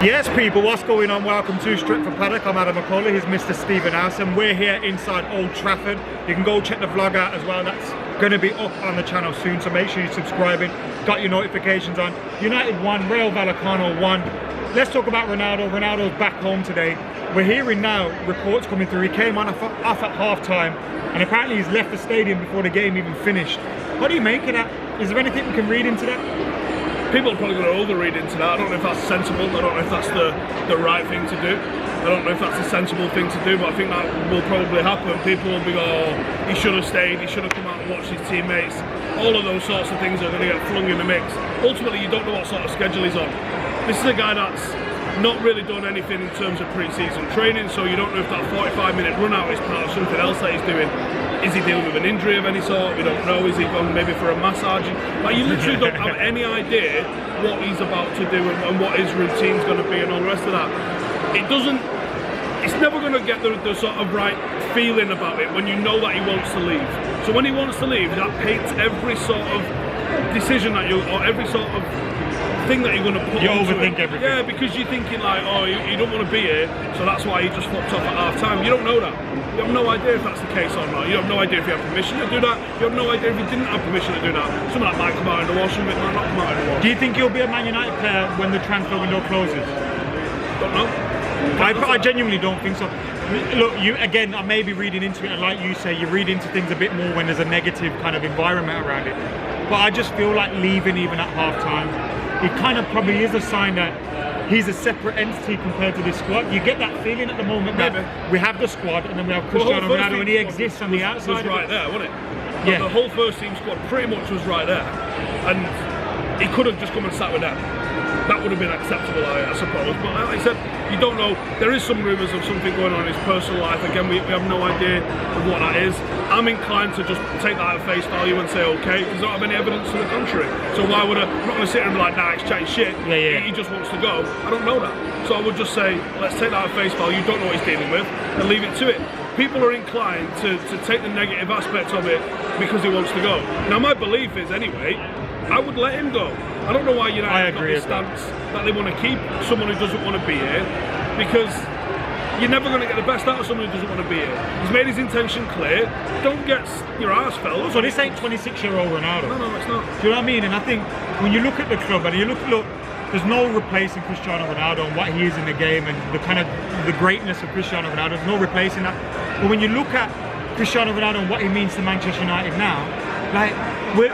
Yes, people, what's going on? Welcome to Stretford Paddock. I'm Adam McCauley, he's Mr. Stephen House, and we're here inside Old Trafford. You can go check the vlog out as well. That's going to be up on the channel soon, so make sure you're subscribing, got your notifications on. United won, Rayo Vallecano won. Let's talk about Ronaldo. Ronaldo's back home today. We're hearing now reports coming through. He came on off at half-time, and apparently he's left the stadium before the game even finished. What do you make of that? Is there anything we can read into that? People are probably going to overread into that. I don't know if that's sensible. I don't know if that's the right thing to do. I don't know if that's a sensible thing to do, but I think that will probably happen. People will be going, oh, he should have stayed, he should have come out and watched his teammates. All of those sorts of things are going to get flung in the mix. Ultimately, you don't know what sort of schedule he's on. This is a guy that's not really done anything in terms of pre-season training, so you don't know if that 45-minute run out is part of something else that he's doing. Is he dealing with an injury of any sort? We don't know. Is he gone maybe for a massage? Like, you literally don't have any idea what he's about to do and what his routine's going to be and all the rest of that. It's never going to get the sort of right feeling about it when you know that he wants to leave. So when he wants to leave, that paints every sort of decision that or every sort of thing that you're going to put you onto overthink it. Everything. Yeah, because you're thinking like, oh, you don't want to be here, so that's why he just flopped off at half-time. You don't know that. You have no idea if that's the case or not. You have no idea if you have permission to do that. You have no idea if you didn't have permission to do that. Some of that might come out in the wash, some of it might not come out in the wash. Do you think you'll be a Man United player when the transfer window closes? Don't know. I genuinely don't think so. Look, again, I may be reading into it, and like you say, you read into things a bit more when there's a negative kind of environment around it. But I just feel like leaving even at half-time, it kind of probably is a sign that he's a separate entity compared to this squad. You get that feeling at the moment that we have the squad and then we have Cristiano Ronaldo and he exists on the outside. Was right there, wasn't it? Yeah. The whole first team squad pretty much was right there. And he could have just come and sat with them. That would have been acceptable, I suppose. But like I said, you don't know. There is some rumours of something going on in his personal life. Again, we have no idea of what that is. I'm inclined to just take that at face value and say okay, because I don't have any evidence to the contrary. So why would I'm not going to sit here and be like, nah, he's chatting shit. He just wants to go. I don't know that. So I would just say, let's take that at face value. You don't know what he's dealing with, and leave it to it. People are inclined to take the negative aspects of it because he wants to go. Now, my belief is, anyway, I would let him go. I don't know why United got this stance that they want to keep someone who doesn't want to be here, because you're never going to get the best out of someone who doesn't want to be here. He's made his intention clear. Don't get your arse felt. So this ain't 26-year-old Ronaldo. No, it's not. Do you know what I mean? And I think when you look at the club and you look, there's no replacing Cristiano Ronaldo and what he is in the game and the kind of the greatness of Cristiano Ronaldo. There's no replacing that. But when you look at Cristiano Ronaldo and what he means to Manchester United now, like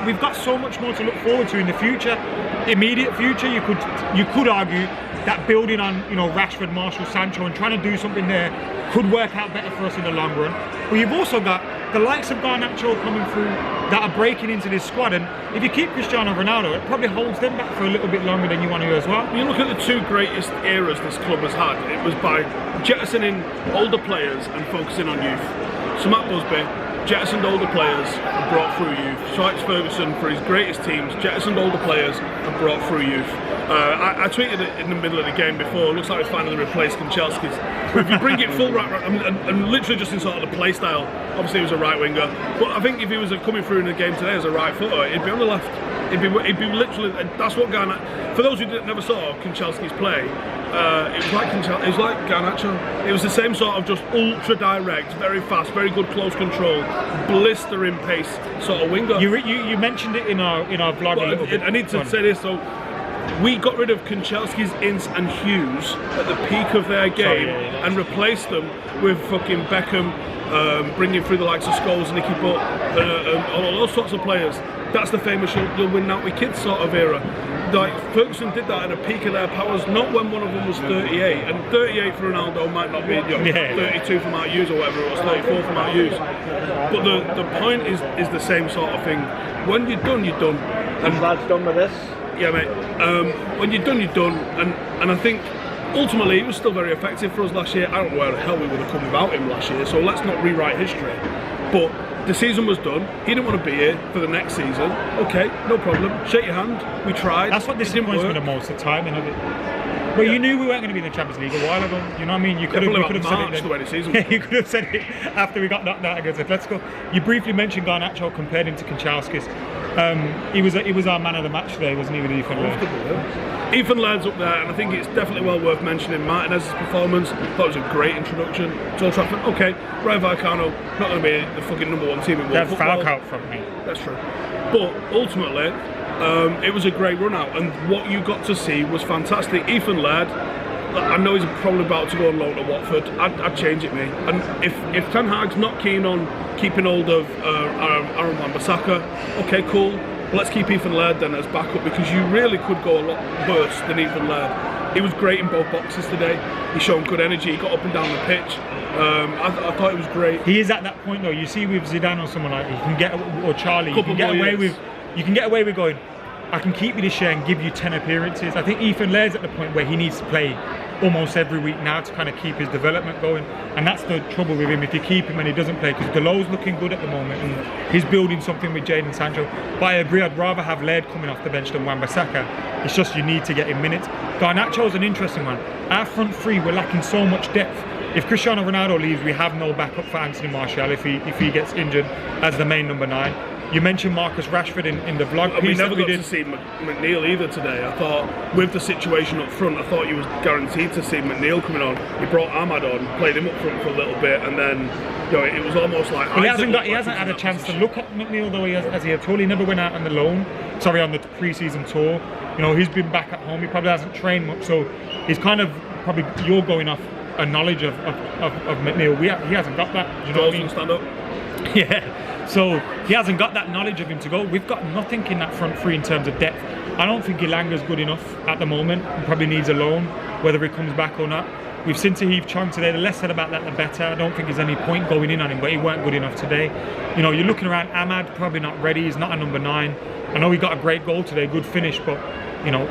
we've got so much more to look forward to in the future. Immediate future, you could argue that building on Rashford, Marshall, Sancho, and trying to do something there could work out better for us in the long run. But you've also got the likes of Garnacho coming through that are breaking into this squad, and if you keep Cristiano Ronaldo, it probably holds them back for a little bit longer than you want to as well. You look at the two greatest eras this club has had. It was by jettisoning older players and focusing on youth. So Matt Busby jettisoned older players and brought through youth. Alex Ferguson, for his greatest teams, jettisoned older players and brought through youth. I tweeted it in the middle of the game before. It looks like we finally replaced Kanchelski's. But if you bring it full right, and literally just in sort of the play style, obviously he was a right winger. But I think if he was coming through in the game today as a right footer, he'd be on the left. He'd be literally. That's what Garnacho. For those who never saw Kanchelski's play, it was like Garnacho. It was the same sort of just ultra direct, very fast, very good close control, blistering pace sort of winger. You mentioned it in our vlog a little bit. I need to say this though. We got rid of Kanchelski's, Ince and Hughes at the peak of their game and replaced them with fucking Beckham, bringing through the likes of Scholes, Nicky Butt, all those sorts of players. That's the famous you'll win out with kids sort of era. Like Ferguson did that at the peak of their powers, not when one of them was 38. And 38 for Ronaldo might not be 32 for Mark Hughes or whatever it was, 34 for Mark Hughes. But the point is the same sort of thing. When you're done, you're done. And lad's done with this. Yeah, mate. When you're done, you're done. And I think ultimately it was still very effective for us last year. I don't know where the hell we would have come without him last year, so let's not rewrite history. But the season was done. He didn't want to be here for the next season. Okay, no problem. Shake your hand. We tried. That's what disappoints me the most, the timing of it. But you knew we weren't going to be in the Champions League a while ago. You know what I mean? You could have said it. The way the season was. You could have said it after we got knocked out against it. Let's go. You briefly mentioned Garnacho, compared him to Kanchelskis. He was our man of the match today, wasn't he, with Ethan Laird? Yeah. Ethan Laird's up there, and I think it's definitely well worth mentioning Martinez's performance. I thought it was a great introduction to Old Trafford. Okay, Rayo Vallecano, not going to be the fucking #1 team in world football. Falcao from me. That's true. But ultimately, it was a great run out, and what you got to see was fantastic. Ethan Laird, I know he's probably about to go on loan to Watford. I'd change it, mate. And if Ten Hag's not keen on keeping hold of Aaron Wan-Bissaka, okay, cool. But let's keep Ethan Laird then as backup, because you really could go a lot worse than Ethan Laird. He was great in both boxes today. He showed good energy. He got up and down the pitch. I thought it was great. He is at that point though. You see with Zidane or someone like, you can get, or Charlie, you can get away with going, I can keep you this year and give you 10 appearances. I think Ethan Laird's at the point where he needs to play almost every week now to kind of keep his development going, and that's the trouble with him if you keep him and he doesn't play, because Delow's looking good at the moment and he's building something with Jadon Sancho. But I agree, I'd rather have Laird coming off the bench than Wan-Bissaka. It's just you need to get him minutes. Garnacho's an interesting one. Our front three, we're lacking so much depth. If Cristiano Ronaldo leaves, we have no backup for Anthony Martial if he gets injured as the main number 9. You mentioned Marcus Rashford in the vlog piece. We never got to see McNeil either today. I thought with the situation up front, I thought you was guaranteed to see McNeil coming on. He brought Ahmad on, played him up front for a little bit, and then it was almost like he hasn't had a chance to look at McNeil though. Has he at all? He never went out on the loan. Sorry, on the pre-season tour. He's been back at home. He probably hasn't trained much, so he's kind of probably you're going off a knowledge of McNeil. He hasn't got that. You know what I mean? Stand up. Yeah. So he hasn't got that knowledge of him to go. We've got nothing in that front three in terms of depth. I don't think Ilanga's good enough at the moment. He probably needs a loan, whether he comes back or not. We've seen Tahith Chong today. The less said about that, the better. I don't think there's any point going in on him, but he weren't good enough today. You're looking around. Ahmad probably not ready. He's not a number 9. I know he got a great goal today, good finish, but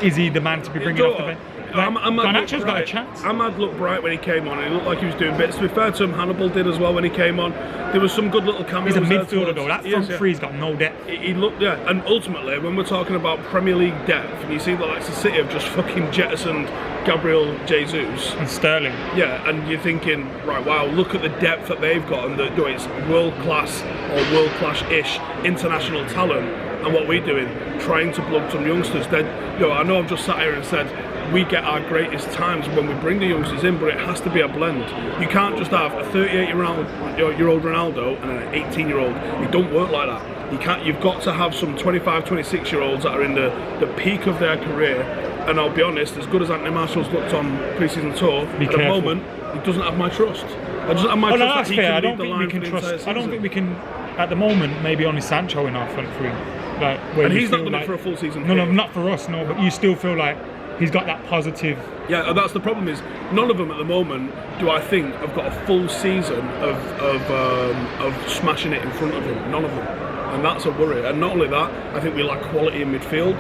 is he the man to be bringing off the bench? Garnacho's got a chance. Ahmad looked bright when he came on. He looked like he was doing bits. To be fair to him, Hannibal did as well when he came on. There was some good little cameos. He's a midfielder though. That front three's got no depth. He looked, yeah. And ultimately, when we're talking about Premier League depth, and you see the likes of City have just fucking jettisoned Gabriel Jesus and Sterling. Yeah, and you're thinking, right, wow, look at the depth that they've got, and it's world class or world class-ish international talent. And what we're doing, trying to plug some youngsters. I know I've just sat here and said we get our greatest times when we bring the youngsters in, but it has to be a blend. You can't just have a 38-year-old Ronaldo and an 18-year-old. It don't work like that. You've got to have some 25, 26-year-olds that are in the peak of their career. And I'll be honest, as good as Anthony Martial's looked on pre-season tour, at the moment, he doesn't have my trust. I just have my trust that he can lead the line for the entire season. I don't think we can, at the moment, maybe only Sancho in our front three. And he's not done it for a full season. No, not for us, no. But you still feel like he's got that positive. Yeah, that's the problem. Is none of them at the moment do I think have got a full season of smashing it in front of him. None of them, and that's a worry. And not only that, I think we lack quality in midfield.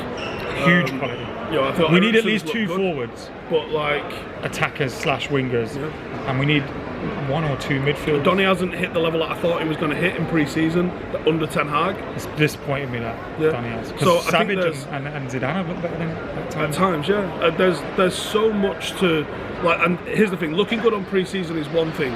Huge quality. I thought we need at least 2 forwards, but like attackers/wingers, and we need 1 or 2 midfielders. Donny hasn't hit the level that I thought he was going to hit in pre-season under Ten Hag. It's disappointed me that Donny has. So Savage and Zidane have looked better than at times. Yeah. There's so much to like, and here's the thing: looking good on pre-season is one thing.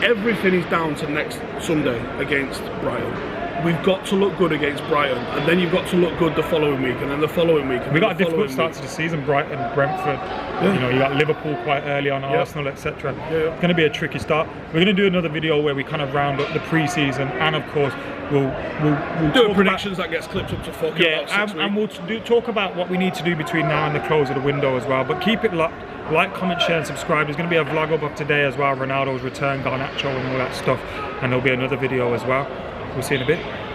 Everything is down to next Sunday against Brighton. We've got to look good against Brighton, and then you've got to look good the following week, and then the following week. We got a difficult start to the season. Brighton, Brentford. Yeah. You got Liverpool quite early on, Arsenal, etc. Yeah. It's going to be a tricky start. We're going to do another video where we kind of round up the pre-season, and of course we'll do predictions that gets clipped up to fucking about 6 weeks. And we'll talk about what we need to do between now and the close of the window as well. But keep it locked. Like, comment, share and subscribe. There's going to be a vlog up of today as well, Ronaldo's return, Garnacho and all that stuff, and there'll be another video as well. We'll see you in a bit.